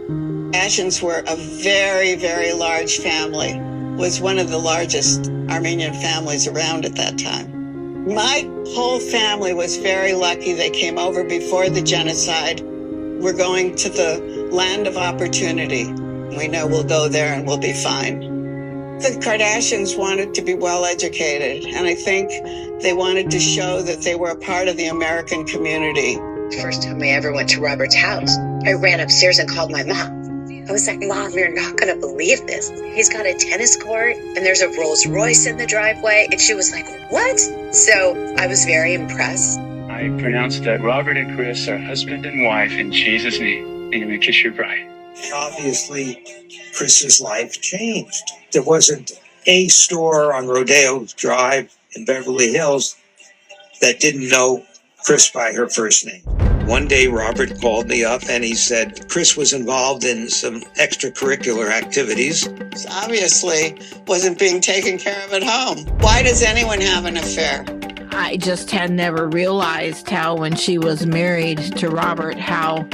Kardashians were a very, very large family, was one of the largest Armenian families around at that time. My whole family was very lucky. They came over before the genocide. We're going to the land of opportunity. We know we'll go there and we'll be fine. The Kardashians wanted to be well educated, and I think they wanted to show that they were a part of the American community. First time I ever went to Robert's house, I ran upstairs and called my mom. I was like, Mom, you're not going to believe this. He's got a tennis court and there's a Rolls Royce in the driveway. And she was like, what? So I was very impressed. I pronounce that Robert and Kris are husband and wife in Jesus' name. And you may kiss your bride. Obviously, Kris's life changed. There wasn't a store on Rodeo Drive in Beverly Hills that didn't know Kris by her first name. One day, Robert called me up and he said Kris was involved in some extracurricular activities. Obviously, wasn't being taken care of at home. Why does anyone have an affair? I just had never realized how, when she was married to Robert, how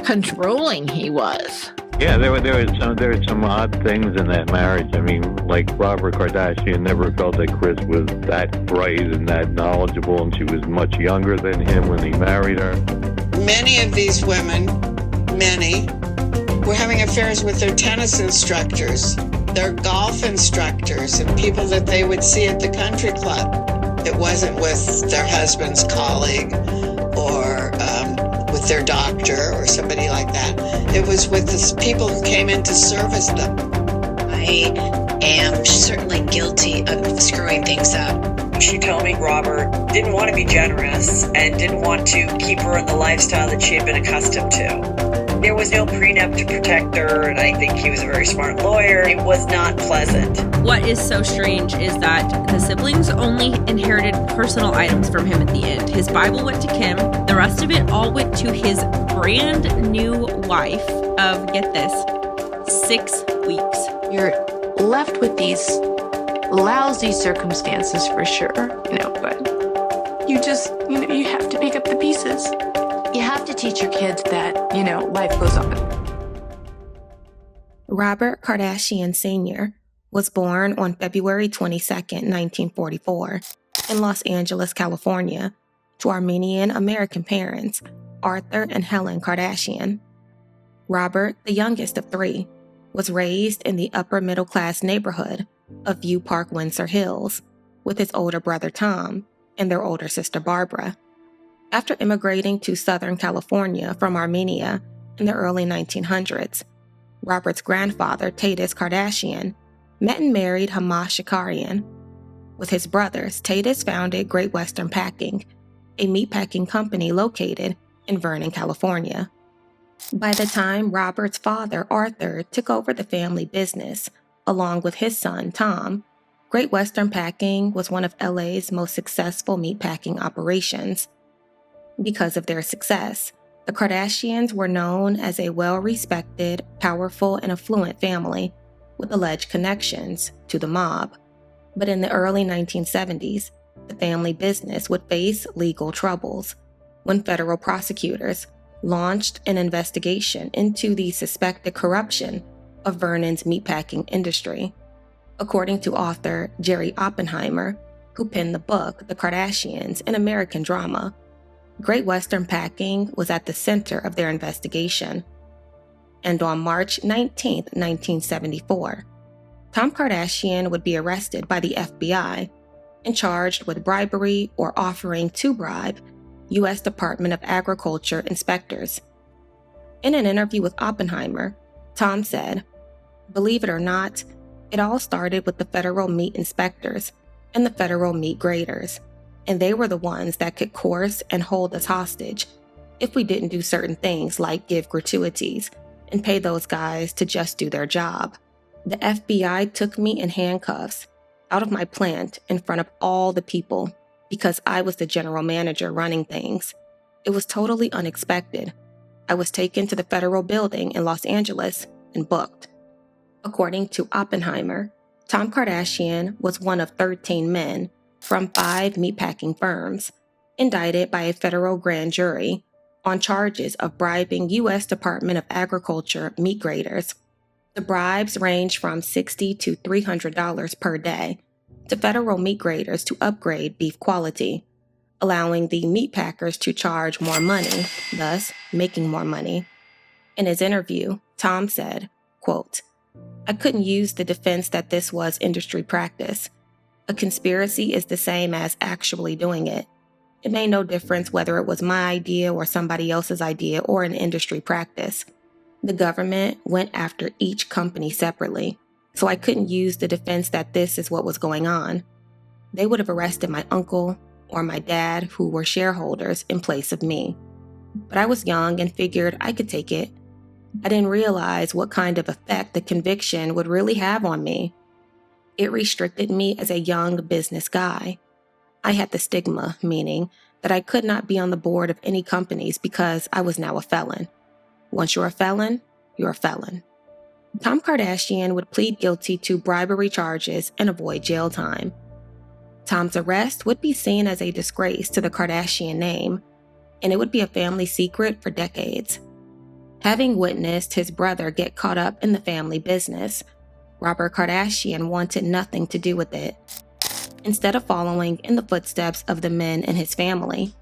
controlling he was. Yeah, there were some odd things in that marriage. I mean, like Robert Kardashian never felt that Kris was that bright and that knowledgeable, and she was much younger than him when he married her. Many of these women, were having affairs with their tennis instructors, their golf instructors, and people that they would see at the country club. It wasn't with their husband's colleague or with their doctor or somebody like that. It was with the people who came in to service them. I am certainly guilty of screwing things up. She told me Robert didn't want to be generous and didn't want to keep her in the lifestyle that she had been accustomed to. There was no prenup to protect her, and I think he was a very smart lawyer. It was not pleasant. What is so strange is that the siblings only inherited personal items from him at the end. His Bible went to Kim. The rest of it all went to his brand new wife of, get this, 6 weeks. You're left with these lousy circumstances for sure, but you just, you have to pick up the pieces. You have to teach your kids that, life goes on. Robert Kardashian Sr. was born on February 22, 1944, in Los Angeles, California, to Armenian-American parents, Arthur and Helen Kardashian. Robert, the youngest of three, was raised in the upper-middle-class neighborhood of View Park, Windsor Hills, with his older brother Tom and their older sister Barbara. After immigrating to Southern California from Armenia in the early 1900s, Robert's grandfather, Tatus Kardashian, met and married Hama Shakarian. With his brothers, Tatus founded Great Western Packing, a meatpacking company located in Vernon, California. By the time Robert's father, Arthur, took over the family business, along with his son, Tom, Great Western Packing was one of LA's most successful meatpacking operations. Because of their success, the Kardashians were known as a well-respected, powerful, and affluent family with alleged connections to the mob. But in the early 1970s, the family business would face legal troubles when federal prosecutors launched an investigation into the suspected corruption of Vernon's meatpacking industry. According to author Jerry Oppenheimer, who penned the book The Kardashians, an American Drama, Great Western Packing was at the center of their investigation. And on March 19, 1974, Tom Kardashian would be arrested by the FBI and charged with bribery or offering to bribe U.S. Department of Agriculture inspectors. In an interview with Oppenheimer, Tom said, "Believe it or not, it all started with the federal meat inspectors and the federal meat graders, and they were the ones that could coerce and hold us hostage if we didn't do certain things like give gratuities and pay those guys to just do their job. The FBI took me in handcuffs out of my plant in front of all the people because I was the general manager running things. It was totally unexpected. I was taken to the federal building in Los Angeles and booked." According to Oppenheimer, Tom Kardashian was one of 13 men from 5 meatpacking firms indicted by a federal grand jury on charges of bribing U.S. Department of Agriculture meat graders. The bribes range from $60 to $300 per day to federal meat graders to upgrade beef quality, allowing the meat packers to charge more money, thus making more money. In his interview, Tom said, quote, "I couldn't use the defense that this was industry practice. A conspiracy is the same as actually doing it. It made no difference whether it was my idea or somebody else's idea or an industry practice. The government went after each company separately, so I couldn't use the defense that this is what was going on. They would have arrested my uncle or my dad, who were shareholders, in place of me. But I was young and figured I could take it. I didn't realize what kind of effect the conviction would really have on me. It restricted me as a young business guy. I had the stigma, meaning that I could not be on the board of any companies because I was now a felon. Once you're a felon, you're a felon." Tom Kardashian would plead guilty to bribery charges and avoid jail time. Tom's arrest would be seen as a disgrace to the Kardashian name, and it would be a family secret for decades. Having witnessed his brother get caught up in the family business, Robert Kardashian wanted nothing to do with it. Instead of following in the footsteps of the men in his family,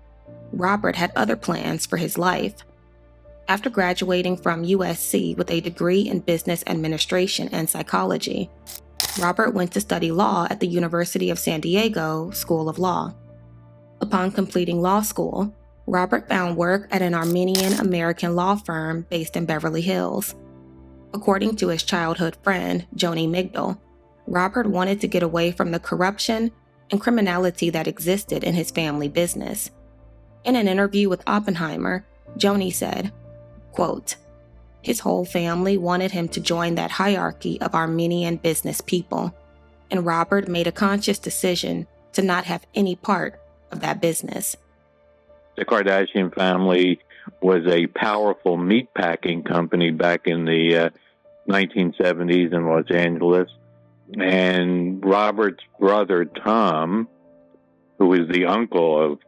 Robert had other plans for his life. After graduating from USC with a degree in business administration and psychology, Robert went to study law at the University of San Diego School of Law. Upon completing law school, Robert found work at an Armenian-American law firm based in Beverly Hills. According to his childhood friend, Joni Migdal, Robert wanted to get away from the corruption and criminality that existed in his family business. In an interview with Oppenheimer, Joni said, quote, "His whole family wanted him to join that hierarchy of Armenian business people, and Robert made a conscious decision to not have any part of that business." The Kardashian family was a powerful meatpacking company back in the 1970s in Los Angeles. And Robert's brother, Tom, who was the uncle of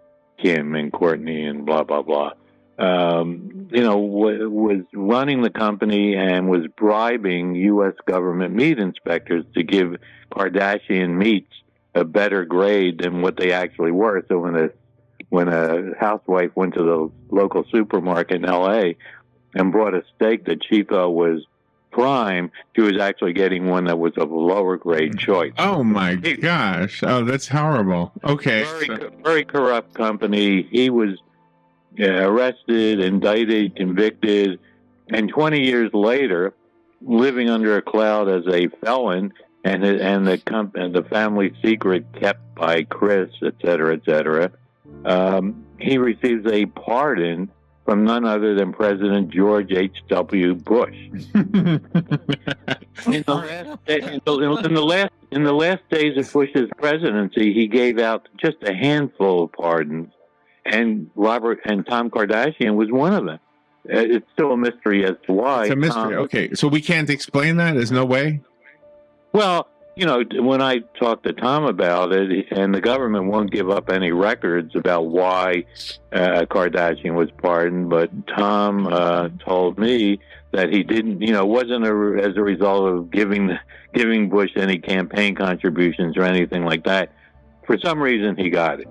Kim and Courtney and blah, blah, blah, was running the company and was bribing U.S. government meat inspectors to give Kardashian meats a better grade than what they actually were. So when a housewife went to the local supermarket in L.A. and bought a steak that she thought was prime, she was actually getting one that was of a lower grade choice. Oh my gosh. Oh, that's horrible. Okay. Very corrupt company. He was arrested, indicted, convicted, and 20 years later, living under a cloud as a felon, and the family secret kept by Kris, et cetera, he receives a pardon from none other than President George H.W. Bush. In the last days of Bush's presidency, he gave out just a handful of pardons, and Robert and Tom Kardashian was one of them. It's still a mystery as to why. It's a mystery. Okay, so we can't explain that? There's no way? Well, when I talked to Tom about it, and the government won't give up any records about why Kardashian was pardoned, but Tom told me that he didn't, wasn't as a result of giving Bush any campaign contributions or anything like that. For some reason, he got it.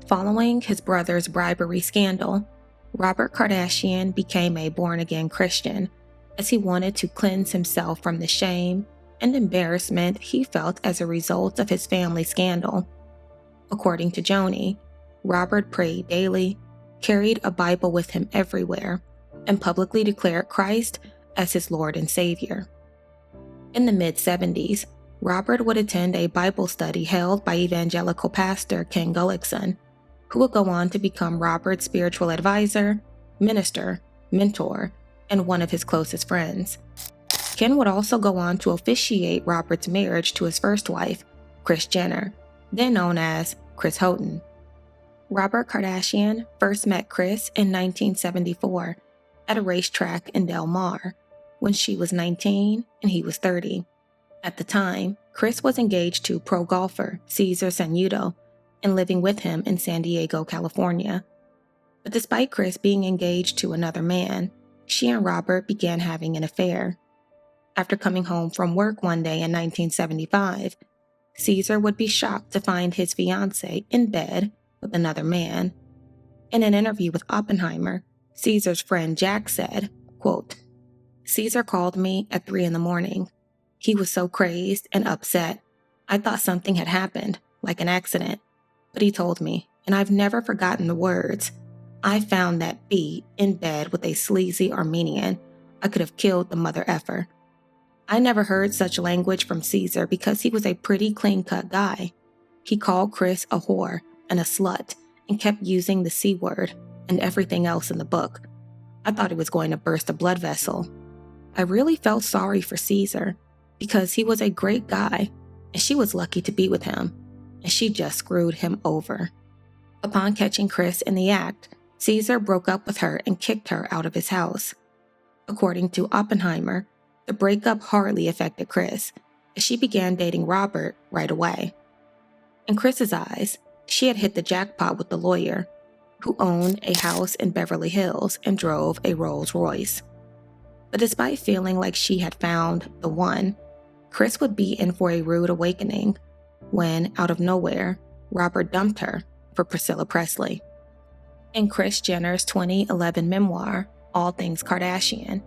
Following his brother's bribery scandal, Robert Kardashian became a born-again Christian, as he wanted to cleanse himself from the shame and embarrassment he felt as a result of his family scandal. According to Joni, Robert prayed daily, carried a Bible with him everywhere, and publicly declared Christ as his Lord and Savior. In the mid-70s, Robert would attend a Bible study held by evangelical pastor Ken Gullickson, who would go on to become Robert's spiritual advisor, minister, mentor, and one of his closest friends. Ken would also go on to officiate Robert's marriage to his first wife, Kris Jenner, then known as Kris Houghton. Robert Kardashian first met Kris in 1974 at a racetrack in Del Mar, when she was 19 and he was 30. At the time, Kris was engaged to pro golfer Cesar Sanudo and living with him in San Diego, California. But despite Kris being engaged to another man, she and Robert began having an affair. After coming home from work one day in 1975, Caesar would be shocked to find his fiancée in bed with another man. In an interview with Oppenheimer, Caesar's friend Jack said, quote, "Caesar called me at 3 a.m. He was so crazed and upset. I thought something had happened, like an accident. But he told me, and I've never forgotten the words, 'I found that B in bed with a sleazy Armenian. I could have killed the mother effer.' I never heard such language from Caesar because he was a pretty clean-cut guy. He called Kris a whore and a slut and kept using the C word and everything else in the book. I thought he was going to burst a blood vessel. I really felt sorry for Caesar because he was a great guy and she was lucky to be with him, and she just screwed him over." Upon catching Kris in the act, Caesar broke up with her and kicked her out of his house. According to Oppenheimer, the breakup hardly affected Kris, as she began dating Robert right away. In Kris's eyes, she had hit the jackpot with the lawyer, who owned a house in Beverly Hills and drove a Rolls Royce. But despite feeling like she had found the one, Kris would be in for a rude awakening when, out of nowhere, Robert dumped her for Priscilla Presley. In Kris Jenner's 2011 memoir, All Things Kardashian,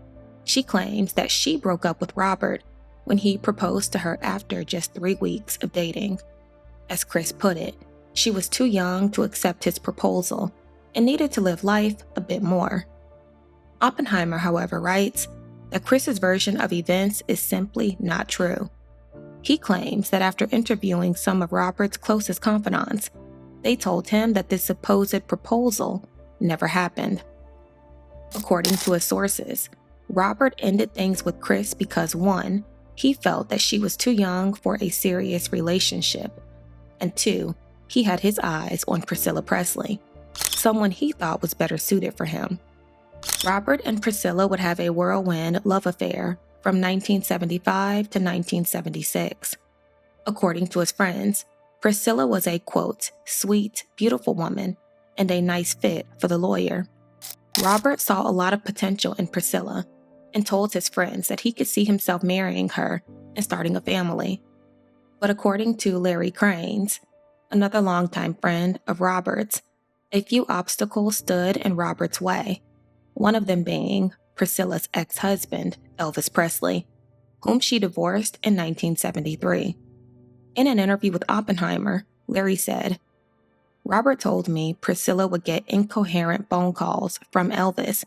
she claims that she broke up with Robert when he proposed to her after just 3 weeks of dating. As Kris put it, she was too young to accept his proposal and needed to live life a bit more. Oppenheimer, however, writes that Kris's version of events is simply not true. He claims that after interviewing some of Robert's closest confidants, they told him that this supposed proposal never happened. According to his sources, Robert ended things with Kris because 1, he felt that she was too young for a serious relationship, and 2, he had his eyes on Priscilla Presley, someone he thought was better suited for him. Robert and Priscilla would have a whirlwind love affair from 1975 to 1976. According to his friends, Priscilla was a, quote, "sweet, beautiful woman and a nice fit for the lawyer." Robert saw a lot of potential in Priscilla and told his friends that he could see himself marrying her and starting a family. But according to Larry Cranes, another longtime friend of Robert's, a few obstacles stood in Robert's way, one of them being Priscilla's ex-husband, Elvis Presley, whom she divorced in 1973. In an interview with Oppenheimer, Larry said, "Robert told me Priscilla would get incoherent phone calls from Elvis,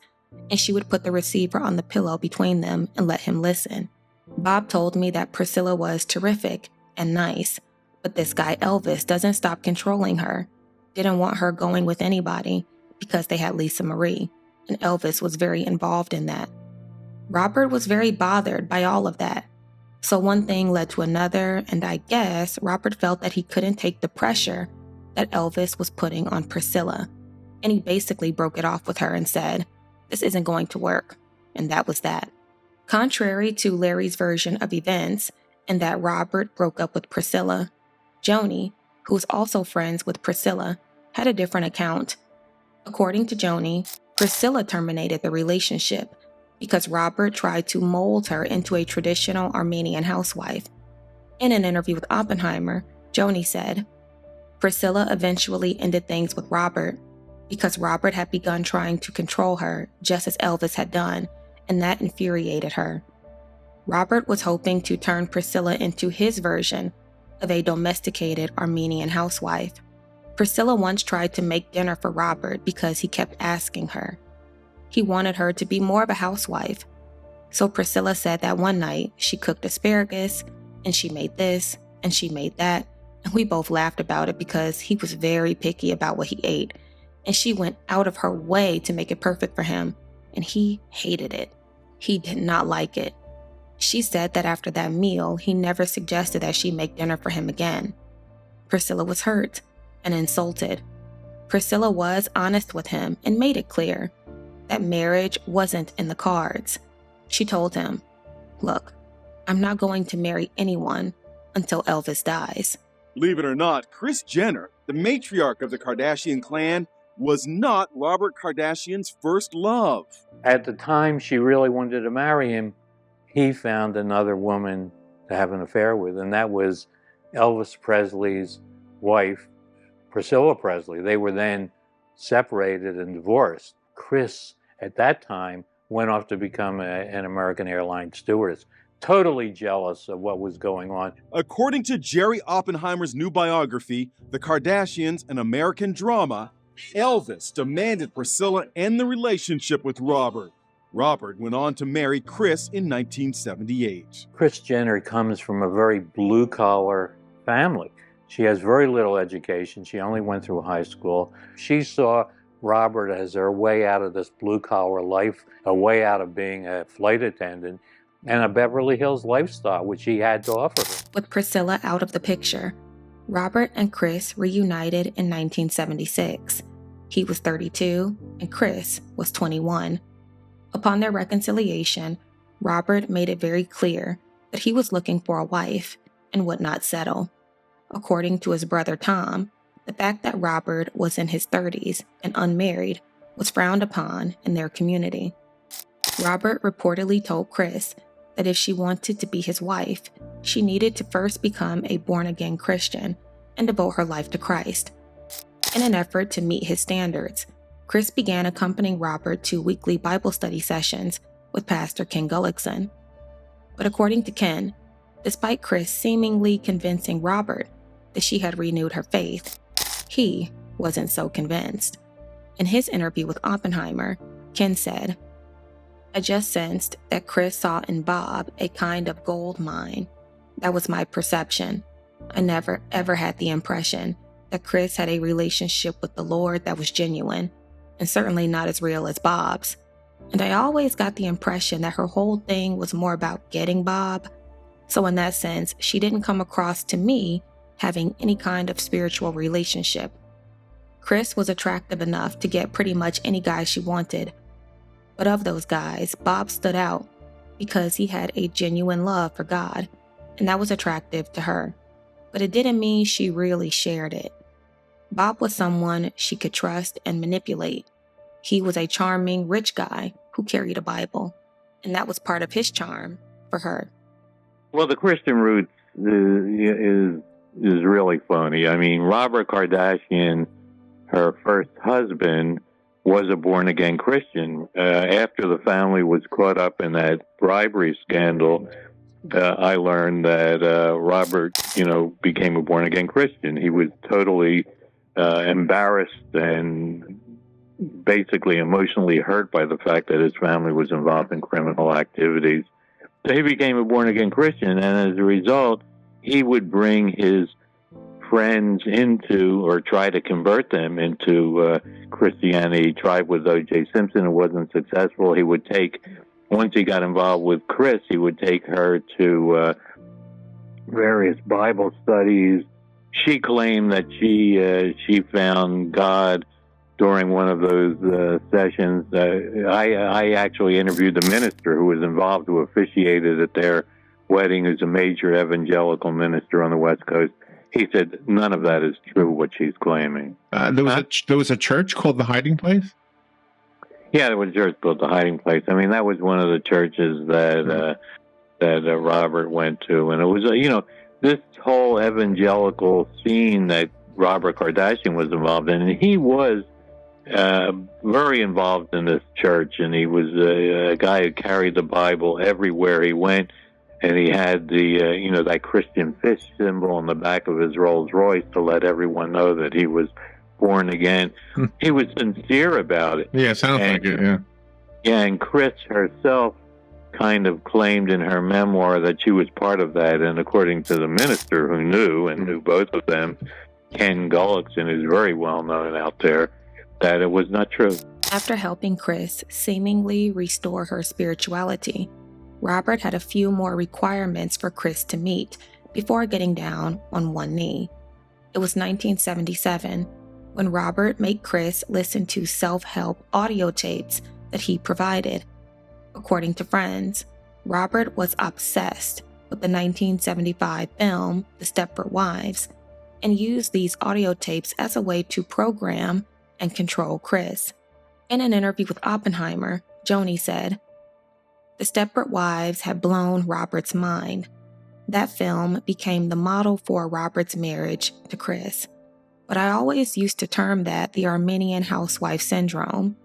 and she would put the receiver on the pillow between them and let him listen. Bob told me that Priscilla was terrific and nice, but this guy Elvis doesn't stop controlling her, didn't want her going with anybody because they had Lisa Marie, and Elvis was very involved in that. Robert was very bothered by all of that. So one thing led to another, and I guess Robert felt that he couldn't take the pressure that Elvis was putting on Priscilla, and he basically broke it off with her and said, 'This isn't going to work,' and that was that." Contrary to Larry's version of events, in that Robert broke up with Priscilla, Joni, who was also friends with Priscilla, had a different account. According to Joni, Priscilla terminated the relationship because Robert tried to mold her into a traditional Armenian housewife. In an interview with Oppenheimer, Joni said, "Priscilla eventually ended things with Robert because Robert had begun trying to control her just as Elvis had done, and that infuriated her. Robert was hoping to turn Priscilla into his version of a domesticated Armenian housewife. Priscilla once tried to make dinner for Robert because he kept asking her. He wanted her to be more of a housewife. So Priscilla said that one night she cooked asparagus, and she made this, and she made that, and we both laughed about it because he was very picky about what he ate, and she went out of her way to make it perfect for him, and he hated it. He did not like it. She said that after that meal, he never suggested that she make dinner for him again. Priscilla was hurt and insulted. Priscilla was honest with him and made it clear that marriage wasn't in the cards. She told him, "Look, I'm not going to marry anyone until Elvis dies." Believe it or not, Kris Jenner, the matriarch of the Kardashian clan, was not Robert Kardashian's first love. At the time she really wanted to marry him, he found another woman to have an affair with, and that was Elvis Presley's wife, Priscilla Presley. They were then separated and divorced. Kris, at that time, went off to become an American Airlines stewardess, totally jealous of what was going on. According to Jerry Oppenheimer's new biography, The Kardashians, an American Drama, Elvis demanded Priscilla end the relationship with Robert. Robert went on to marry Kris in 1978. Kris Jenner comes from a very blue-collar family. She has very little education. She only went through high school. She saw Robert as her way out of this blue-collar life, a way out of being a flight attendant, and a Beverly Hills lifestyle, which he had to offer her. With Priscilla out of the picture, Robert and Kris reunited in 1976. He was 32 and Kris was 21. Upon their reconciliation, Robert made it very clear that he was looking for a wife and would not settle. According to his brother Tom, the fact that Robert was in his 30s and unmarried was frowned upon in their community. Robert reportedly told Kris that if she wanted to be his wife, she needed to first become a born-again Christian and devote her life to Christ. In an effort to meet his standards, Kris began accompanying Robert to weekly Bible study sessions with Pastor Ken Gullickson. But according to Ken, despite Kris seemingly convincing Robert that she had renewed her faith, he wasn't so convinced. In his interview with Oppenheimer, Ken said, "I just sensed that Kris saw in Bob a kind of gold mine. That was my perception. I never ever had the impression that Kris had a relationship with the Lord that was genuine, and certainly not as real as Bob's. And I always got the impression that her whole thing was more about getting Bob. So in that sense, she didn't come across to me having any kind of spiritual relationship. Kris was attractive enough to get pretty much any guy she wanted. But of those guys, Bob stood out because he had a genuine love for God, and that was attractive to her. But it didn't mean she really shared it. Bob was someone she could trust and manipulate. He was a charming, rich guy who carried a Bible, and that was part of his charm for her." Well, the Christian roots is really funny. I mean, Robert Kardashian, her first husband, was a born-again Christian. After the family was caught up in that bribery scandal, I learned that Robert, became a born-again Christian. He was totally embarrassed and basically emotionally hurt by the fact that his family was involved in criminal activities. So he became a born-again Christian, and as a result, he would bring his friends into, or try to convert them into Christianity. He tried with O.J. Simpson. It wasn't successful. He would once he got involved with Kris, he would take her to various Bible studies. She claimed that she found God during one of those sessions. I actually interviewed the minister who was involved, who officiated at their wedding, who's a major evangelical minister on the West Coast. He said none of that is true, what she's claiming. There was a church called The Hiding Place? Yeah, there was a church called The Hiding Place. I mean, that was one of the churches that Robert went to. And it was, this whole evangelical scene that Robert Kardashian was involved in. And he was very involved in this church. And he was a guy who carried the Bible everywhere he went. And he had that Christian fish symbol on the back of his Rolls Royce to let everyone know that he was born again. He was sincere about it. Yeah, sounds like it, yeah. Yeah, and Kris herself kind of claimed in her memoir that she was part of that. And according to the minister who knew both of them, Ken Gullickson, who's very well known out there, that it was not true. After helping Kris seemingly restore her spirituality, Robert had a few more requirements for Kris to meet before getting down on one knee. It was 1977 when Robert made Kris listen to self-help audio tapes that he provided. According to friends, Robert was obsessed with the 1975 film The Stepford Wives and used these audio tapes as a way to program and control Kris. In an interview with Oppenheimer, Joni said, "The Stepford Wives had blown Robert's mind. That film became the model for Robert's marriage to Kris. But I always used to term that the Armenian housewife syndrome.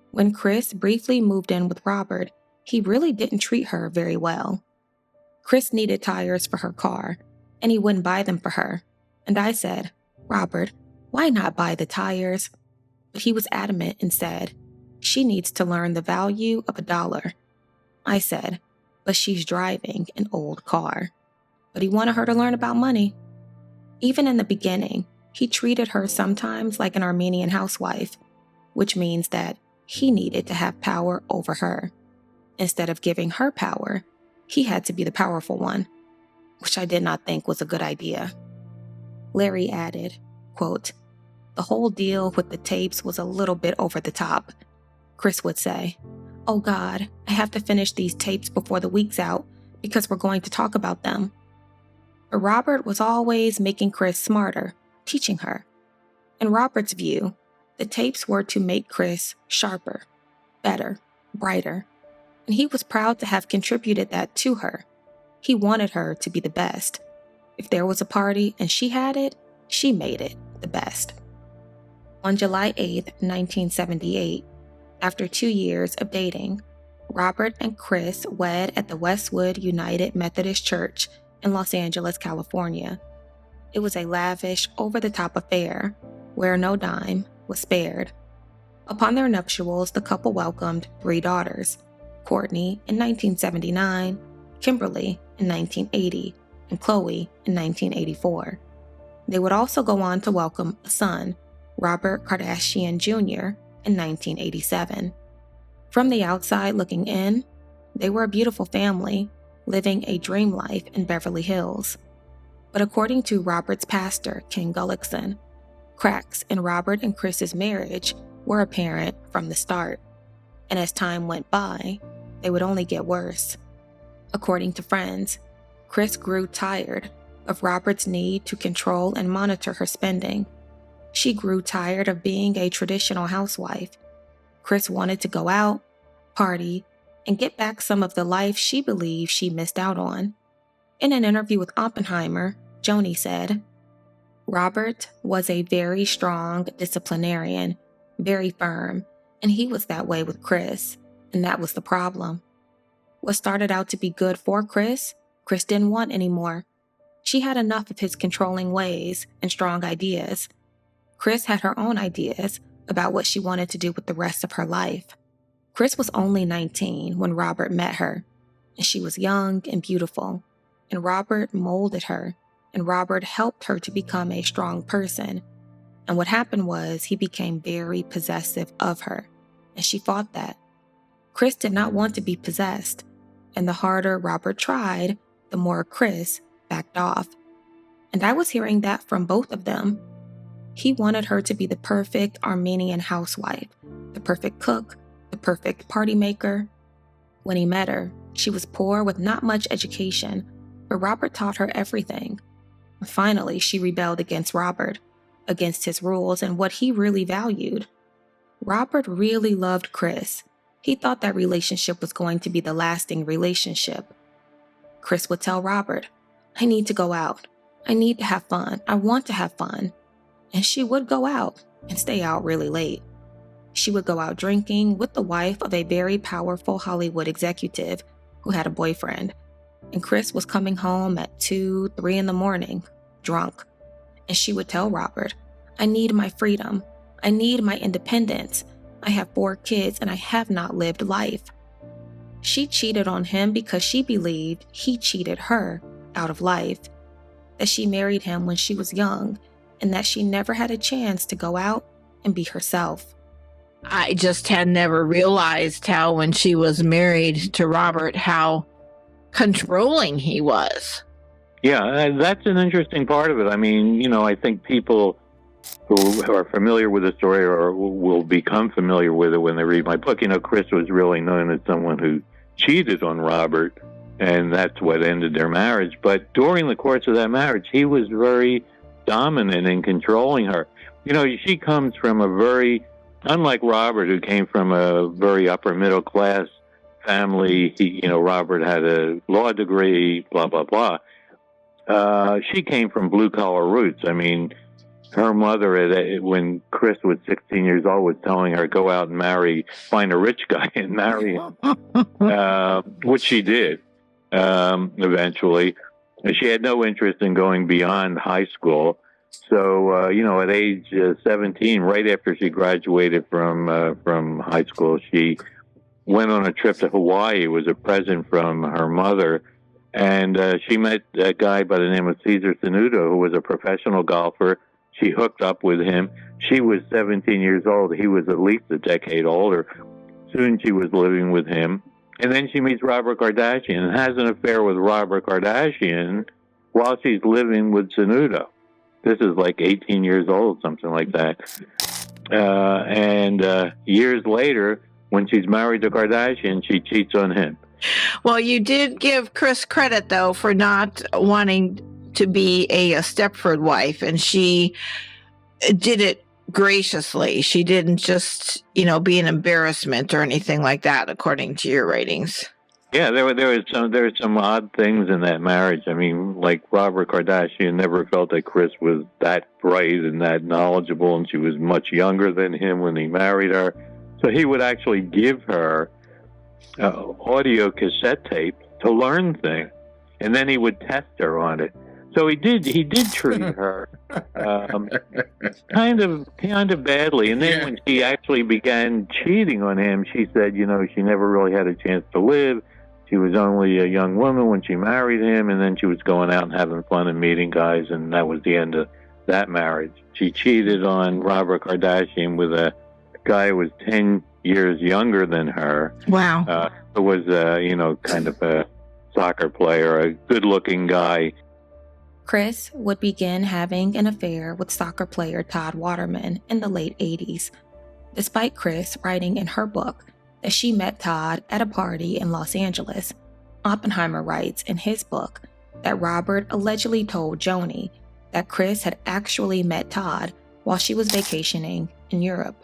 When Kris briefly moved in with Robert, he really didn't treat her very well. Kris needed tires for her car, and he wouldn't buy them for her. And I said, 'Robert, why not buy the tires?' But he was adamant and said, 'She needs to learn the value of $1. I said, 'But she's driving an old car.' But he wanted her to learn about money. Even in the beginning, he treated her sometimes like an Armenian housewife, which means that he needed to have power over her. Instead of giving her power, he had to be the powerful one, which I did not think was a good idea." Larry added, quote, "The whole deal with the tapes was a little bit over the top. Kris would say, 'Oh God, I have to finish these tapes before the week's out because we're going to talk about them.' But Robert was always making Kris smarter, teaching her. In Robert's view, the tapes were to make Kris sharper, better, brighter, and he was proud to have contributed that to her. He wanted her to be the best. If there was a party and she had it, she made it the best." On July 8, 1978, after 2 years of dating, Robert and Kris wed at the Westwood United Methodist Church in Los Angeles, California. It was a lavish, over-the-top affair where no dime was spared. Upon their nuptials, the couple welcomed 3 daughters, Courtney in 1979, Kimberly in 1980, and Chloe in 1984. They would also go on to welcome a son, Robert Kardashian Jr., in 1987. From the outside looking in, they were a beautiful family, living a dream life in Beverly Hills. But according to Robert's pastor, Ken Gullickson, cracks in Robert and Kris's marriage were apparent from the start, and as time went by, they would only get worse. According to friends, Kris grew tired of Robert's need to control and monitor her spending. She grew tired of being a traditional housewife. Kris wanted to go out, party, and get back some of the life she believed she missed out on. In an interview with Oppenheimer, Joni said, "Robert was a very strong disciplinarian, very firm, and he was that way with Kris, and that was the problem. What started out to be good for Kris didn't want anymore. She had enough of his controlling ways and strong ideas. Kris had her own ideas about what she wanted to do with the rest of her life. Kris was only 19 when Robert met her, and she was young and beautiful, and Robert molded her, and Robert helped her to become a strong person. And what happened was he became very possessive of her, and she fought that. Kris did not want to be possessed, and the harder Robert tried, the more Kris backed off. And I was hearing that from both of them. He wanted her to be the perfect Armenian housewife, the perfect cook, the perfect party maker. When he met her, she was poor with not much education, but Robert taught her everything. Finally, she rebelled against Robert, against his rules and what he really valued. Robert really loved Kris. He thought that relationship was going to be the lasting relationship. Kris would tell Robert, "I need to go out. I need to have fun. I want to have fun." And she would go out and stay out really late. She would go out drinking with the wife of a very powerful Hollywood executive who had a boyfriend. And Kris was coming home at 2, 3 in the morning, drunk. And she would tell Robert, "I need my freedom. I need my independence. I have 4 kids and I have not lived life." She cheated on him because she believed he cheated her out of life, that she married him when she was young, and that she never had a chance to go out and be herself. I just had never realized how, when she was married to Robert, how controlling he was. Yeah, that's an interesting part of it. I mean, I think people who are familiar with the story or will become familiar with it when they read my book. Kris was really known as someone who cheated on Robert, and that's what ended their marriage. But during the course of that marriage, he was very dominant in controlling her. she comes from unlike Robert, who came from a very upper middle class family. Robert had a law degree, blah, blah, blah. She came from blue collar roots. I mean, her mother, when Kris was 16 years old, was telling her, go out and find a rich guy and marry him, which she did eventually. She had no interest in going beyond high school. So, at age 17, right after she graduated from high school, she went on a trip to Hawaii. It was a present from her mother. And she met a guy by the name of Cesar Sanudo, who was a professional golfer. She hooked up with him. She was 17 years old. He was at least a decade older. Soon she was living with him. And then she meets Robert Kardashian and has an affair with Robert Kardashian while she's living with Sanudo. This is like 18 years old, something like that. And years later, when she's married to Kardashian, she cheats on him. Well, you did give Kris credit, though, for not wanting to be a Stepford wife, and she did it graciously. She didn't just, be an embarrassment or anything like that, according to your ratings. Yeah, there were some odd things in that marriage. I mean, like Robert Kardashian never felt that Kris was that bright and that knowledgeable, and she was much younger than him when he married her. So he would actually give her audio cassette tapes to learn things, and then he would test her on it. So he did treat her kind of badly. And then when she actually began cheating on him, she said, she never really had a chance to live. She was only a young woman when she married him, and then she was going out and having fun and meeting guys, and that was the end of that marriage. She cheated on Robert Kardashian with a guy who was 10 years younger than her. Wow. It was, kind of a soccer player, a good-looking guy. Kris would begin having an affair with soccer player Todd Waterman in the late 80s, despite Kris writing in her book that she met Todd at a party in Los Angeles. Oppenheimer writes in his book that Robert allegedly told Joni that Kris had actually met Todd while she was vacationing in Europe.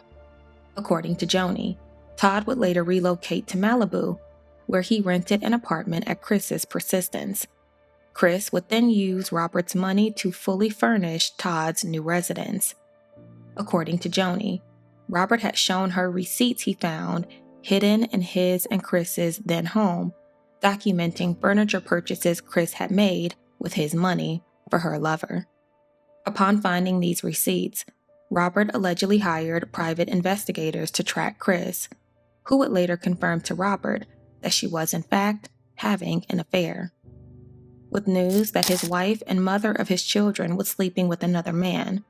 According to Joni, Todd would later relocate to Malibu, where he rented an apartment at Kris's persistence. Kris would then use Robert's money to fully furnish Todd's new residence. According to Joni, Robert had shown her receipts he found hidden in his and Kris's then home, documenting furniture purchases Kris had made with his money for her lover. Upon finding these receipts, Robert allegedly hired private investigators to track Kris, who would later confirm to Robert that she was in fact having an affair. With news that his wife and mother of his children was sleeping with another man,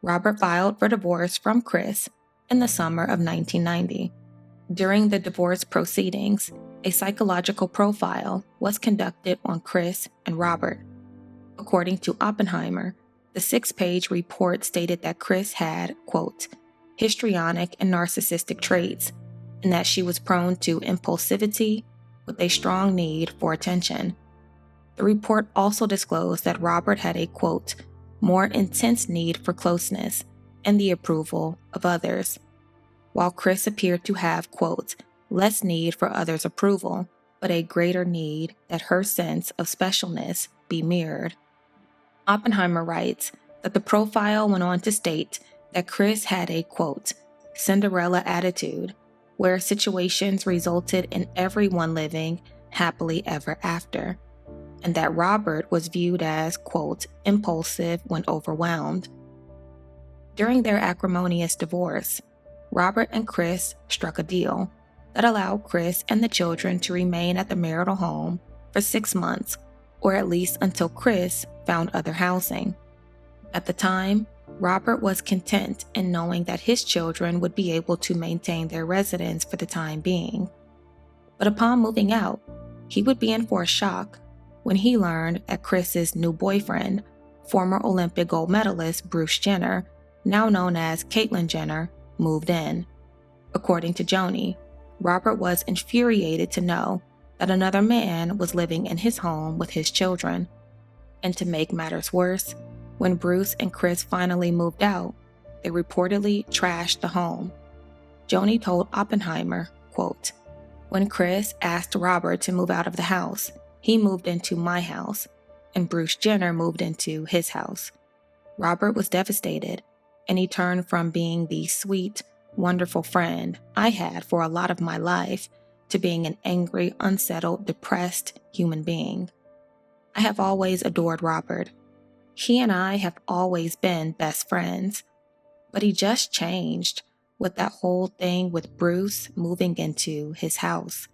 Robert filed for divorce from Kris in the summer of 1990. During the divorce proceedings, a psychological profile was conducted on Kris and Robert. According to Oppenheimer, the 6-page report stated that Kris had, quote, histrionic and narcissistic traits, and that she was prone to impulsivity with a strong need for attention. The report also disclosed that Robert had a, quote, more intense need for closeness and the approval of others, while Kris appeared to have, quote, less need for others' approval, but a greater need that her sense of specialness be mirrored. Oppenheimer writes that the profile went on to state that Kris had a, quote, Cinderella attitude, where situations resulted in everyone living happily ever after, and that Robert was viewed as, quote, impulsive when overwhelmed. During their acrimonious divorce, Robert and Kris struck a deal that allowed Kris and the children to remain at the marital home for 6 months, or at least until Kris found other housing. At the time, Robert was content in knowing that his children would be able to maintain their residence for the time being. But upon moving out, he would be in for a shock when he learned that Kris's new boyfriend, former Olympic gold medalist Bruce Jenner, now known as Caitlyn Jenner, moved in. According to Joni, Robert was infuriated to know that another man was living in his home with his children. And to make matters worse, when Bruce and Kris finally moved out, they reportedly trashed the home. Joni told Oppenheimer, quote, "When Kris asked Robert to move out of the house, he moved into my house, and Bruce Jenner moved into his house. Robert was devastated, and he turned from being the sweet, wonderful friend I had for a lot of my life to being an angry, unsettled, depressed human being. I have always adored Robert. He and I have always been best friends, but he just changed with that whole thing with Bruce moving into his house.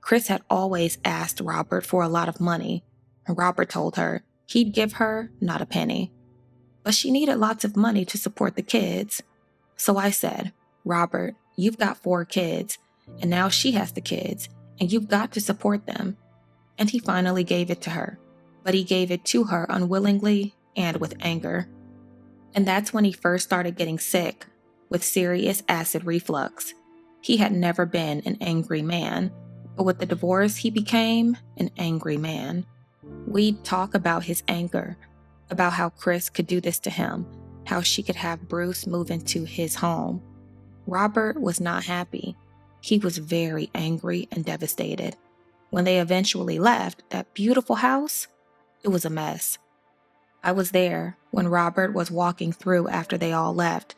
Kris had always asked Robert for a lot of money, and Robert told her he'd give her not a penny. But she needed lots of money to support the kids. So I said, Robert, you've got 4 kids, and now she has the kids, and you've got to support them. And he finally gave it to her, but he gave it to her unwillingly and with anger. And that's when he first started getting sick with serious acid reflux. He had never been an angry man, but with the divorce, he became an angry man. We'd talk about his anger, about how Kris could do this to him, how she could have Bruce move into his home. Robert was not happy. He was very angry and devastated. When they eventually left that beautiful house, it was a mess. I was there when Robert was walking through after they all left.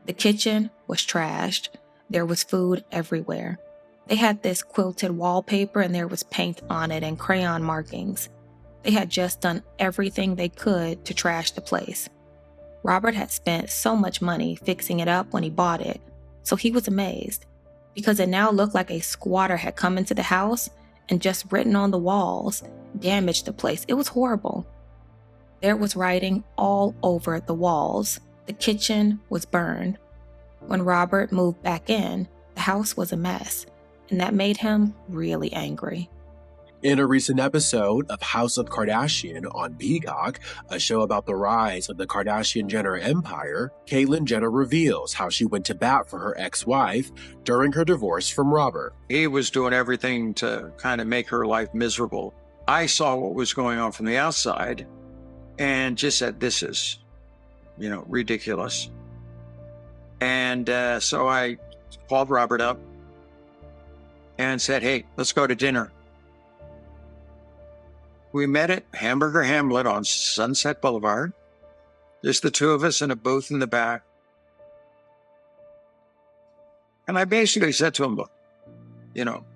The kitchen was trashed. There was food everywhere. They had this quilted wallpaper and there was paint on it and crayon markings. They had just done everything they could to trash the place. Robert had spent so much money fixing it up when he bought it, so he was amazed, because it now looked like a squatter had come into the house and just written on the walls, damaged the place. It was horrible. There was writing all over the walls. The kitchen was burned. When Robert moved back in, the house was a mess, and that made him really angry. In a recent episode of House of Kardashian on Peacock, a show about the rise of the Kardashian-Jenner empire, Caitlyn Jenner reveals how she went to bat for her ex-wife during her divorce from Robert. He was doing everything to kind of make her life miserable. I saw what was going on from the outside and just said, this is, ridiculous. And so I called Robert up and said, hey, let's go to dinner. We met at Hamburger Hamlet on Sunset Boulevard. Just the 2 of us in a booth in the back. And I basically said to him, look,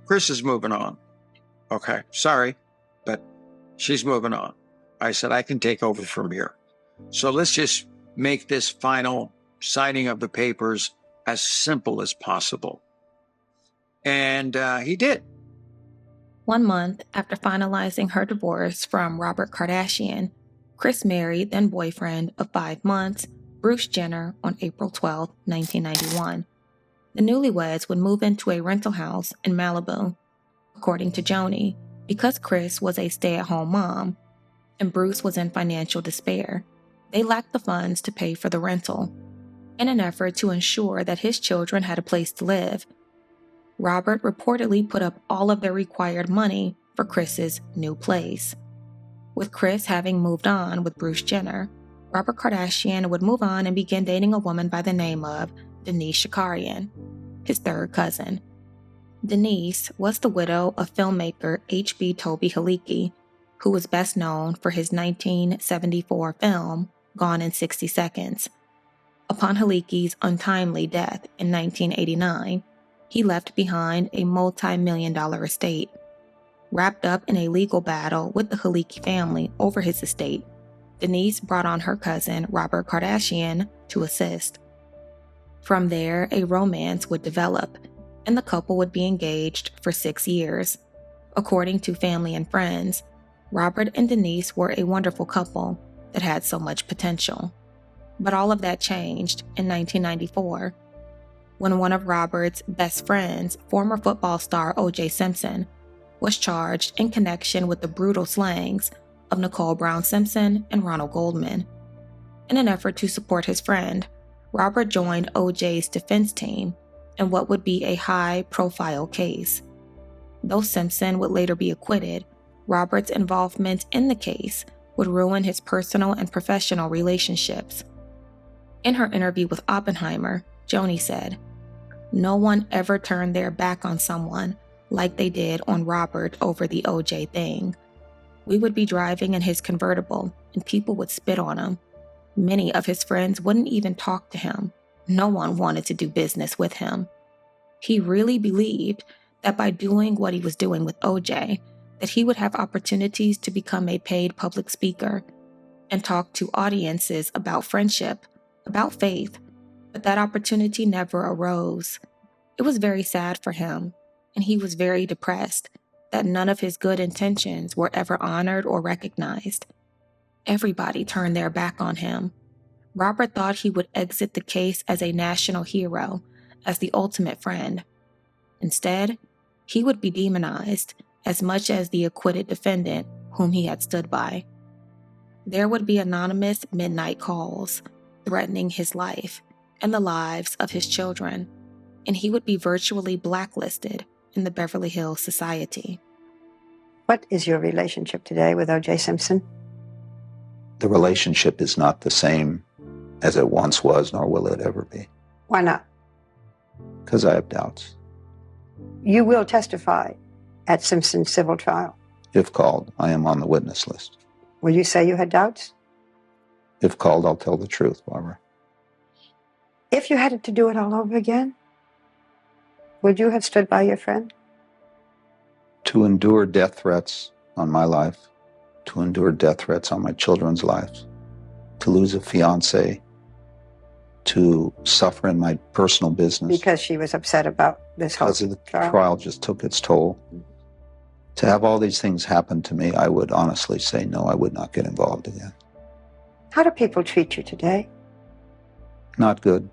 Kris is moving on. Okay, sorry, but she's moving on. I said, I can take over from here. So let's just make this final signing of the papers as simple as possible. And he did. 1 month after finalizing her divorce from Robert Kardashian, Kris married then boyfriend of 5 months, Bruce Jenner, on April 12, 1991. The newlyweds would move into a rental house in Malibu. According to Joni, because Kris was a stay-at-home mom and Bruce was in financial despair, they lacked the funds to pay for the rental. In an effort to ensure that his children had a place to live, Robert reportedly put up all of their required money for Kris's new place. With Kris having moved on with Bruce Jenner, Robert Kardashian would move on and begin dating a woman by the name of Denise Shakarian, his 3rd cousin. Denise was the widow of filmmaker H.B. Toby Halicki, who was best known for his 1974 film, Gone in 60 Seconds. Upon Halicki's untimely death in 1989, he left behind a multi-million-dollar estate. Wrapped up in a legal battle with the Halicki family over his estate, Denise brought on her cousin Robert Kardashian to assist. From there, a romance would develop, and the couple would be engaged for 6 years. According to family and friends, Robert and Denise were a wonderful couple that had so much potential. But all of that changed in 1994, when one of Robert's best friends, former football star O.J. Simpson, was charged in connection with the brutal slayings of Nicole Brown Simpson and Ronald Goldman. In an effort to support his friend, Robert joined O.J.'s defense team in what would be a high-profile case. Though Simpson would later be acquitted, Robert's involvement in the case would ruin his personal and professional relationships. In her interview with Oppenheimer, Joni said, "No one ever turned their back on someone like they did on Robert over the OJ thing. We would be driving in his convertible and people would spit on him. Many of his friends wouldn't even talk to him. No one wanted to do business with him. He really believed that by doing what he was doing with OJ, that he would have opportunities to become a paid public speaker and talk to audiences about friendship, about faith, but that opportunity never arose. It was very sad for him, and he was very depressed that none of his good intentions were ever honored or recognized. Everybody turned their back on him. Robert thought he would exit the case as a national hero, as the ultimate friend. Instead, he would be demonized as much as the acquitted defendant whom he had stood by. There would be anonymous midnight calls threatening his life and the lives of his children, and he would be virtually blacklisted in the Beverly Hills Society. What is your relationship today with O.J. Simpson? The relationship is not the same as it once was, nor will it ever be. Why not? Because I have doubts. You will testify at Simpson's civil trial. If called, I am on the witness list. Will you say you had doubts? If called, I'll tell the truth, Barbara. If you had to do it all over again, would you have stood by your friend? To endure death threats on my life, to endure death threats on my children's lives, to lose a fiance, to suffer in my personal business. Because she was upset about this whole Because the trial just took its toll. To have all these things happen to me, I would honestly say no, I would not get involved again. How do people treat you today? Not good.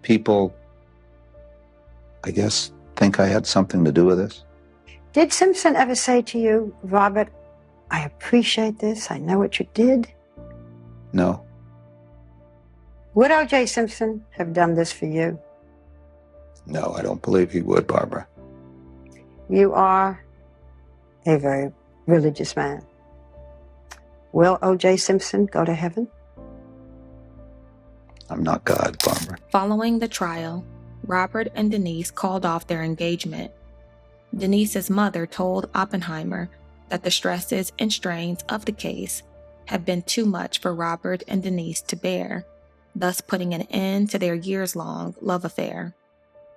People, I guess, think I had something to do with this. Did Simpson ever say to you, Robert, I appreciate this, I know what you did? No. Would O.J. Simpson have done this for you? No, I don't believe he would, Barbara. You are a very religious man. Will O.J. Simpson go to heaven? I'm not God, Barbara. Following the trial, Robert and Denise called off their engagement. Denise's mother told Oppenheimer that the stresses and strains of the case had been too much for Robert and Denise to bear, thus putting an end to their years-long love affair.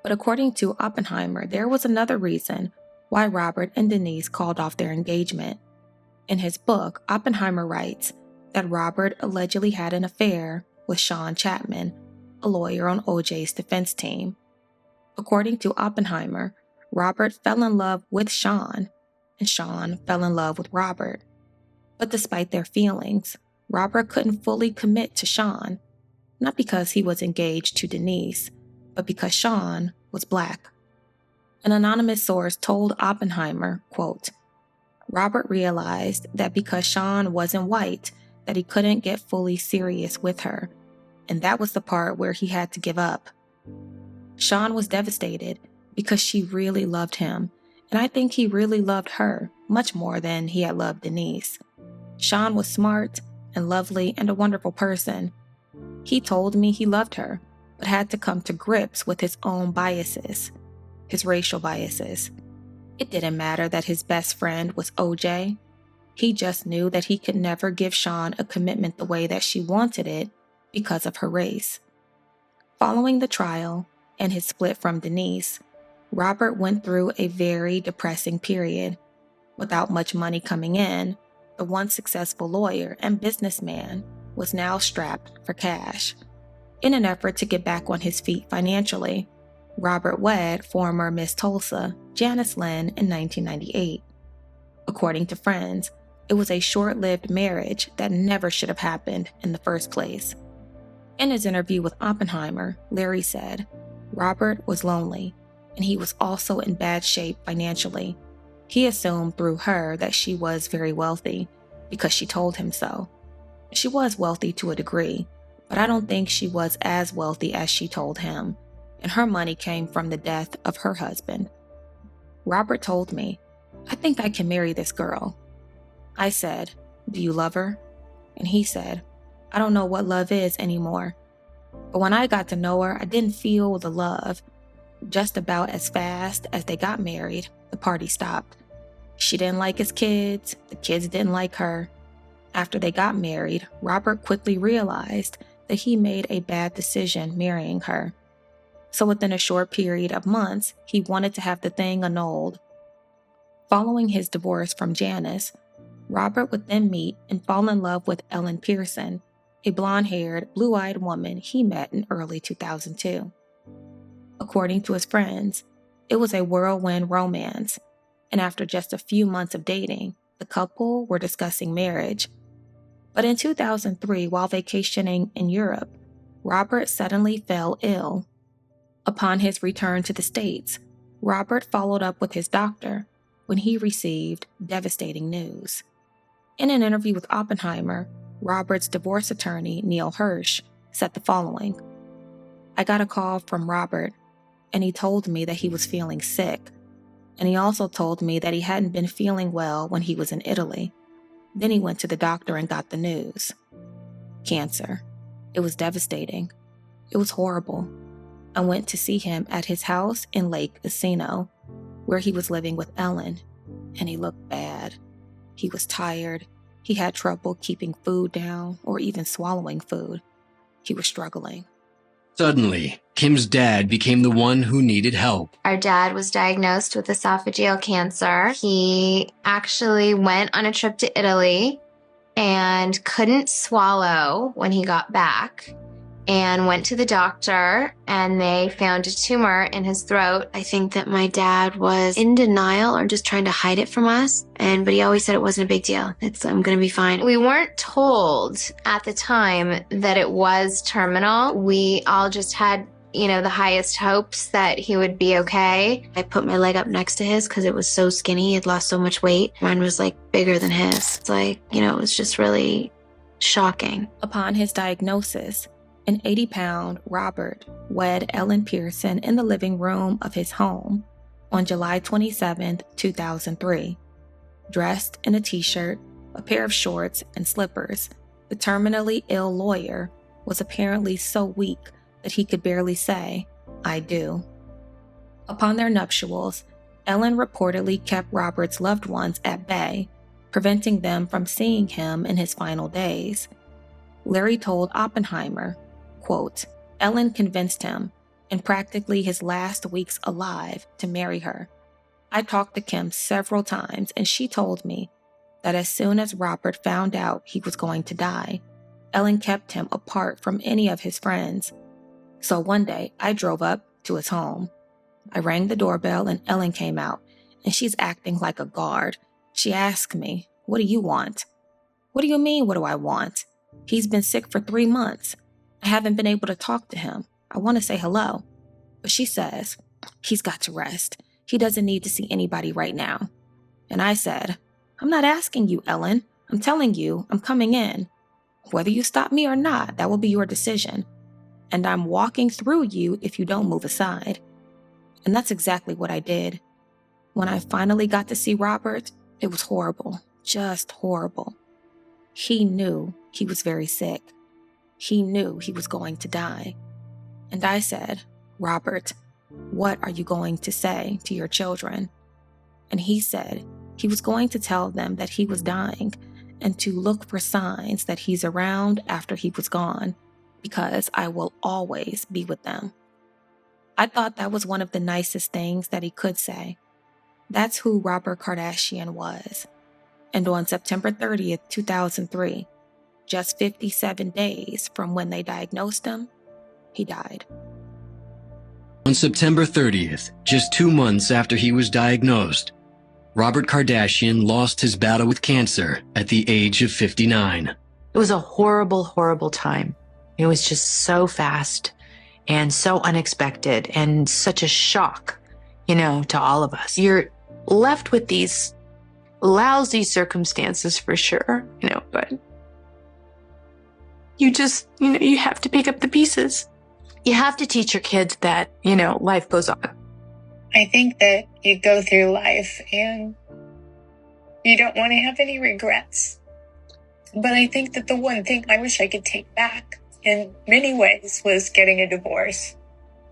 But according to Oppenheimer, there was another reason why Robert and Denise called off their engagement. In his book, Oppenheimer writes that Robert allegedly had an affair with Sean Chapman, a lawyer on OJ's defense team. According to Oppenheimer, Robert fell in love with Sean, and Sean fell in love with Robert. But despite their feelings, Robert couldn't fully commit to Sean, not because he was engaged to Denise, but because Sean was Black. An anonymous source told Oppenheimer, quote, Robert realized that because Sean wasn't white, that he couldn't get fully serious with her, and that was the part where he had to give up. Sean was devastated because she really loved him, and I think he really loved her much more than he had loved Denise. Sean was smart and lovely and a wonderful person. He told me he loved her, but had to come to grips with his own biases, his racial biases. It didn't matter that his best friend was OJ. He just knew that he could never give Sean a commitment the way that she wanted it because of her race. Following the trial and his split from Denise, Robert went through a very depressing period. Without much money coming in, the once successful lawyer and businessman was now strapped for cash. In an effort to get back on his feet financially, Robert wed former Miss Tulsa, Janice Lynn, in 1998. According to friends, it was a short-lived marriage that never should have happened in the first place. In his interview with Oppenheimer, Larry said, Robert was lonely, and he was also in bad shape financially. He assumed through her that she was very wealthy, because she told him so. She was wealthy to a degree, but I don't think she was as wealthy as she told him, and her money came from the death of her husband. Robert told me, I think I can marry this girl. I said, do you love her? And he said, I don't know what love is anymore. But when I got to know her, I didn't feel the love. Just about as fast as they got married, the party stopped. She didn't like his kids. The kids didn't like her. After they got married, Robert quickly realized that he made a bad decision marrying her. So within a short period of months, he wanted to have the thing annulled. Following his divorce from Janice, Robert would then meet and fall in love with Ellen Pearson, a blonde-haired, blue-eyed woman he met in early 2002. According to his friends, it was a whirlwind romance, and after just a few months of dating, the couple were discussing marriage. But in 2003, while vacationing in Europe, Robert suddenly fell ill. Upon his return to the States, Robert followed up with his doctor when he received devastating news. In an interview with Oppenheimer, Robert's divorce attorney, Neil Hirsch, said the following: "I got a call from Robert, and he told me that he was feeling sick. And he also told me that he hadn't been feeling well when he was in Italy. Then he went to the doctor and got the news. Cancer. It was devastating. It was horrible. I went to see him at his house in Lake Casino, where he was living with Ellen, and he looked bad. He was tired. He had trouble keeping food down or even swallowing food. He was struggling." Suddenly, Kim's dad became the one who needed help. Our dad was diagnosed with esophageal cancer. He actually went on a trip to Italy and couldn't swallow when he got back, and went to the doctor, and they found a tumor in his throat. I think that my dad was in denial or just trying to hide it from us, but he always said it wasn't a big deal. I'm going to be fine. We weren't told at the time that it was terminal. We all just had, the highest hopes that he would be okay. I put my leg up next to his because it was so skinny. He had lost so much weight. Mine was bigger than his. It's it was just really shocking. Upon his diagnosis, an 80-pound Robert wed Ellen Pearson in the living room of his home on July 27, 2003. Dressed in a t-shirt, a pair of shorts, and slippers, the terminally ill lawyer was apparently so weak that he could barely say, "I do." Upon their nuptials, Ellen reportedly kept Robert's loved ones at bay, preventing them from seeing him in his final days. Larry told Oppenheimer, quote, "Ellen convinced him, in practically his last weeks alive, to marry her. I talked to Kim several times, and she told me that as soon as Robert found out he was going to die, Ellen kept him apart from any of his friends. So one day, I drove up to his home. I rang the doorbell, and Ellen came out, and she's acting like a guard. She asked me, 'What do you want?' 'What do you mean, what do I want? He's been sick for 3 months. I haven't been able to talk to him. I want to say hello.' But she says, 'He's got to rest. He doesn't need to see anybody right now.' And I said, 'I'm not asking you, Ellen. I'm telling you, I'm coming in. Whether you stop me or not, that will be your decision. And I'm walking through you if you don't move aside.' And that's exactly what I did. When I finally got to see Robert, it was horrible, just horrible. He knew he was very sick. He knew he was going to die. And I said, 'Robert, what are you going to say to your children?' And he said he was going to tell them that he was dying and to look for signs that he's around after he was gone, because I will always be with them." I thought that was one of the nicest things that he could say. That's who Robert Kardashian was. And on September 30th, 2003, just 57 days from when they diagnosed him, he died. On September 30th, just 2 months after he was diagnosed, Robert Kardashian lost his battle with cancer at the age of 59. It was a horrible, horrible time. It was just so fast and so unexpected and such a shock, to all of us. You're left with these lousy circumstances for sure, but you just, you have to pick up the pieces. You have to teach your kids that, life goes on. I think that you go through life and you don't want to have any regrets. But I think that the one thing I wish I could take back in many ways was getting a divorce.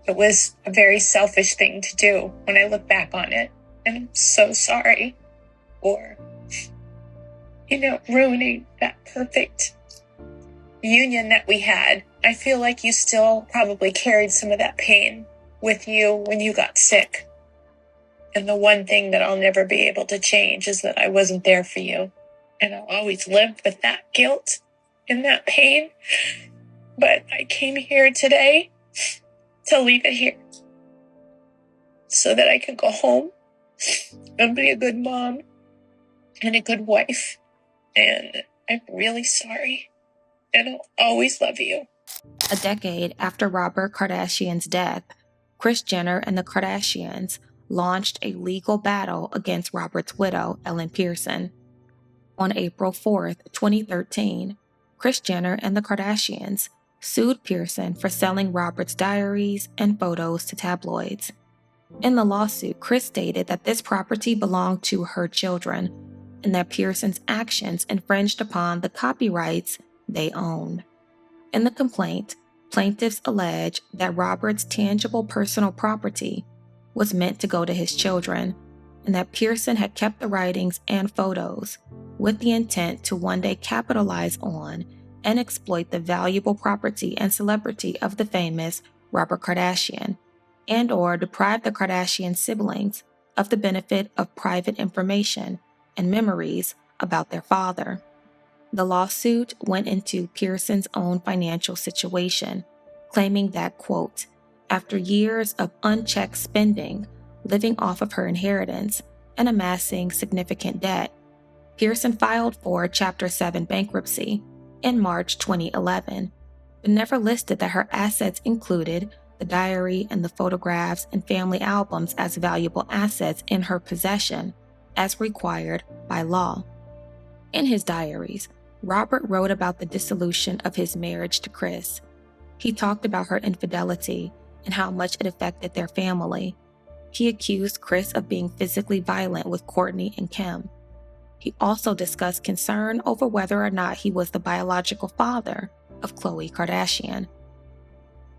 It was a very selfish thing to do when I look back on it. And I'm so sorry for, ruining that perfect union that we had. I feel like you still probably carried some of that pain with you when you got sick. And the one thing that I'll never be able to change is that I wasn't there for you. And I'll always live with that guilt and that pain. But I came here today to leave it here so that I can go home and be a good mom and a good wife. And I'm really sorry. And I'll always love you. A decade after Robert Kardashian's death, Kris Jenner and the Kardashians launched a legal battle against Robert's widow, Ellen Pearson. On April 4th, 2013, Kris Jenner and the Kardashians sued Pearson for selling Robert's diaries and photos to tabloids. In the lawsuit, Kris stated that this property belonged to her children and that Pearson's actions infringed upon the copyrights they owned. In the complaint, plaintiffs allege that Robert's tangible personal property was meant to go to his children and that Pearson had kept the writings and photos with the intent to one day capitalize on and exploit the valuable property and celebrity of the famous Robert Kardashian, and or deprive the Kardashian siblings of the benefit of private information and memories about their father. The lawsuit went into Pearson's own financial situation, claiming that, quote, after years of unchecked spending, living off of her inheritance, and amassing significant debt, Pearson filed for Chapter 7 bankruptcy in March 2011, but never listed that her assets included the diary and the photographs and family albums as valuable assets in her possession, as required by law. In his diaries, Robert wrote about the dissolution of his marriage to Kris. He talked about her infidelity and how much it affected their family. He accused Kris of being physically violent with Kourtney and Kim. He also discussed concern over whether or not he was the biological father of Khloe Kardashian.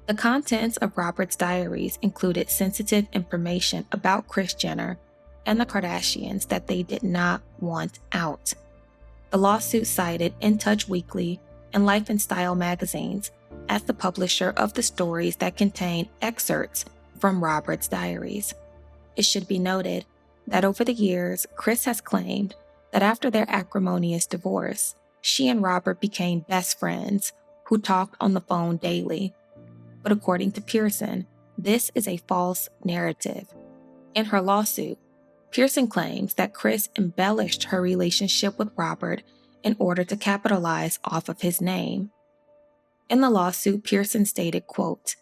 The contents of Robert's diaries included sensitive information about Kris Jenner and the Kardashians that they did not want out. The lawsuit cited In Touch Weekly and Life and Style magazines as the publisher of the stories that contain excerpts from Robert's diaries. It should be noted that over the years, Kris has claimed that after their acrimonious divorce, she and Robert became best friends who talked on the phone daily. But according to Pearson, this is a false narrative. In her lawsuit, Pearson claims that Kris embellished her relationship with Robert in order to capitalize off of his name. In the lawsuit, Pearson stated, quote,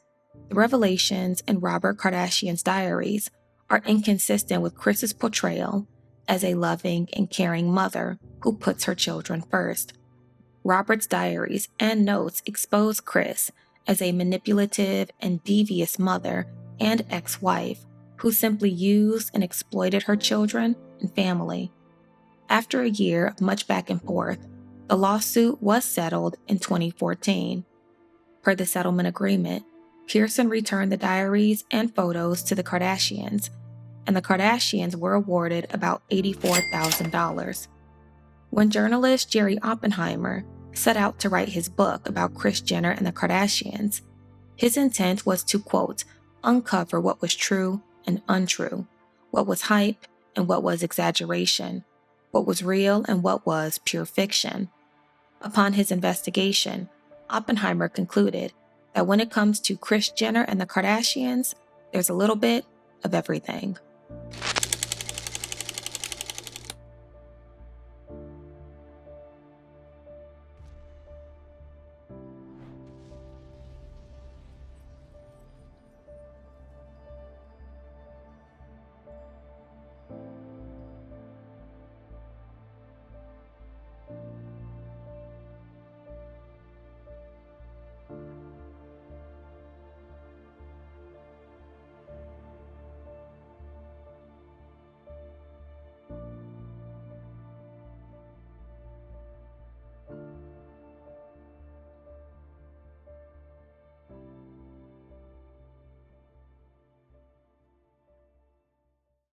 the revelations in Robert Kardashian's diaries are inconsistent with Kris's portrayal as a loving and caring mother who puts her children first. Robert's diaries and notes expose Kris as a manipulative and devious mother and ex-wife who simply used and exploited her children and family. After a year of much back and forth, the lawsuit was settled in 2014. Per the settlement agreement, Pearson returned the diaries and photos to the Kardashians, and the Kardashians were awarded about $84,000. When journalist Jerry Oppenheimer set out to write his book about Kris Jenner and the Kardashians, his intent was to, quote, uncover what was true and untrue, what was hype and what was exaggeration, what was real and what was pure fiction. Upon his investigation, Oppenheimer concluded that when it comes to Kris Jenner and the Kardashians, there's a little bit of everything.